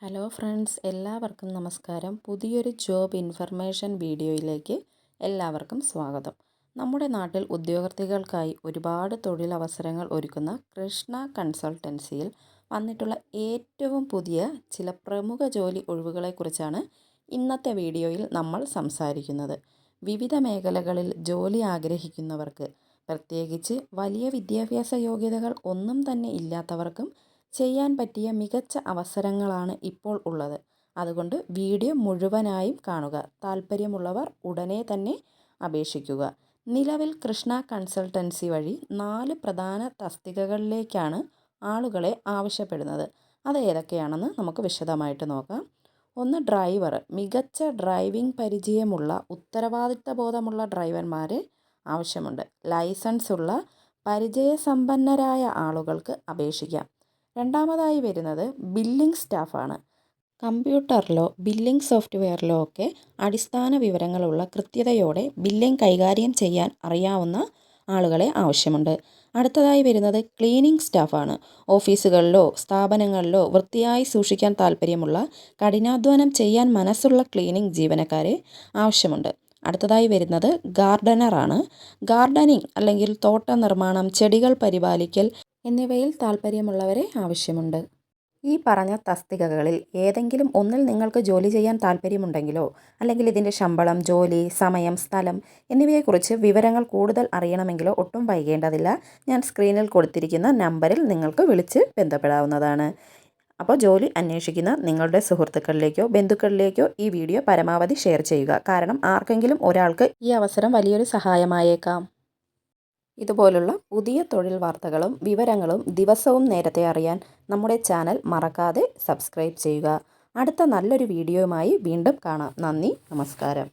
Hello friends, എല്ലാവർക്കും നമസ്കാരം. പുതിയൊരു ജോബ് ഇൻഫർമേഷൻ വീഡിയോയിലേക്ക് എല്ലാവർക്കും സ്വാഗതം. നമ്മുടെ നാട്ടിൽ ഉദ്യോഗാർത്ഥികൾക്കായി ഒരുപാട് തൊഴിലവസരങ്ങൾ ഒരുക്കുന്ന കൃഷ്ണ കൺസൾട്ടൻസിയിൽ വന്നിട്ടുള്ള ഏറ്റവും പുതിയ ചില പ്രമുഖ ജോലി ഒഴിവുകളെക്കുറിച്ചാണ് ഇന്നത്തെ വീഡിയോയിൽ നമ്മൾ സംസാരിക്കുന്നത്. വിവിധ മേഖലകളിൽ ജോലി ആഗ്രഹിക്കുന്നവർക്ക്, പ്രത്യേകിച്ച് വലിയ വിദ്യാഭ്യാസ യോഗ്യതകൾ ഒന്നും തന്നെ ഇല്ലാത്തവർക്കും ചെയ്യാൻ പറ്റിയ മികച്ച അവസരങ്ങളാണ് ഇപ്പോൾ ഉള്ളത്. അതുകൊണ്ട് വീഡിയോ മുഴുവനായും കാണുക. താല്പര്യമുള്ളവർ ഉടനെ തന്നെ അപേക്ഷിക്കുക. നിലവിൽ കൃഷ്ണ കൺസൾട്ടൻസി വഴി 4 പ്രധാന തസ്തികകളിലേക്കാണ് ആളുകളെ ആവശ്യപ്പെടുന്നത്. അത് ഏതൊക്കെയാണെന്ന് നമുക്ക് വിശദമായിട്ട് നോക്കാം. 1, ഡ്രൈവർ. മികച്ച ഡ്രൈവിംഗ് പരിചയമുള്ള ഉത്തരവാദിത്തബോധമുള്ള ഡ്രൈവർമാരെ ആവശ്യമുണ്ട്. ലൈസൻസ് ഉള്ള പരിചയസമ്പന്നരായ ആളുകൾക്ക് അപേക്ഷിക്കാം. രണ്ടാമതായി വരുന്നത് ബില്ലിംഗ് സ്റ്റാഫാണ്. കമ്പ്യൂട്ടറിലോ ബില്ലിംഗ് സോഫ്റ്റ്വെയറിലോ ഒക്കെ അടിസ്ഥാന വിവരങ്ങളുള്ള കൃത്യതയോടെ ബില്ലിംഗ് കൈകാര്യം ചെയ്യാൻ അറിയാവുന്ന ആളുകളെ ആവശ്യമുണ്ട്. അടുത്തതായി വരുന്നത് ക്ലീനിംഗ് സ്റ്റാഫാണ്. ഓഫീസുകളിലോ സ്ഥാപനങ്ങളിലോ വൃത്തിയായി സൂക്ഷിക്കാൻ താല്പര്യമുള്ള, കഠിനാധ്വാനം ചെയ്യാൻ മനസ്സുള്ള ക്ലീനിംഗ് ജീവനക്കാരെ ആവശ്യമുണ്ട്. അടുത്തതായി വരുന്നത് ഗാർഡനറാണ്. ഗാർഡനിങ് അല്ലെങ്കിൽ തോട്ട നിർമ്മാണം, ചെടികൾ പരിപാലിക്കൽ എന്നിവയിൽ താല്പര്യമുള്ളവരെ ആവശ്യമുണ്ട്. ഈ പറഞ്ഞ തസ്തികകളിൽ ഏതെങ്കിലും ഒന്നിൽ നിങ്ങൾക്ക് ജോലി ചെയ്യാൻ താല്പര്യമുണ്ടെങ്കിലോ അല്ലെങ്കിൽ ഇതിൻ്റെ ശമ്പളം, ജോലി, സമയം, സ്ഥലം എന്നിവയെക്കുറിച്ച് വിവരങ്ങൾ കൂടുതൽ അറിയണമെങ്കിലോ ഒട്ടും വൈകേണ്ടതില്ല. ഞാൻ സ്ക്രീനിൽ കൊടുത്തിരിക്കുന്ന നമ്പറിൽ നിങ്ങൾക്ക് വിളിച്ച് ബന്ധപ്പെടാവുന്നതാണ്. അപ്പോൾ ജോലി അന്വേഷിക്കുന്ന നിങ്ങളുടെ സുഹൃത്തുക്കളിലേക്കോ ബന്ധുക്കളിലേക്കോ ഈ വീഡിയോ പരമാവധി ഷെയർ ചെയ്യുക. കാരണം ആർക്കെങ്കിലും ഒരാൾക്ക് ഈ അവസരം വലിയൊരു സഹായമായേക്കാം. ഇതുപോലുള്ള പുതിയ തൊഴിൽ വാർത്തകളും വിവരങ്ങളും ദിവസവും നേരത്തെ അറിയാൻ നമ്മുടെ ചാനൽ മറക്കാതെ സബ്സ്ക്രൈബ് ചെയ്യുക. അടുത്ത നല്ലൊരു വീഡിയോയുമായി വീണ്ടും കാണാം. നന്ദി, നമസ്കാരം.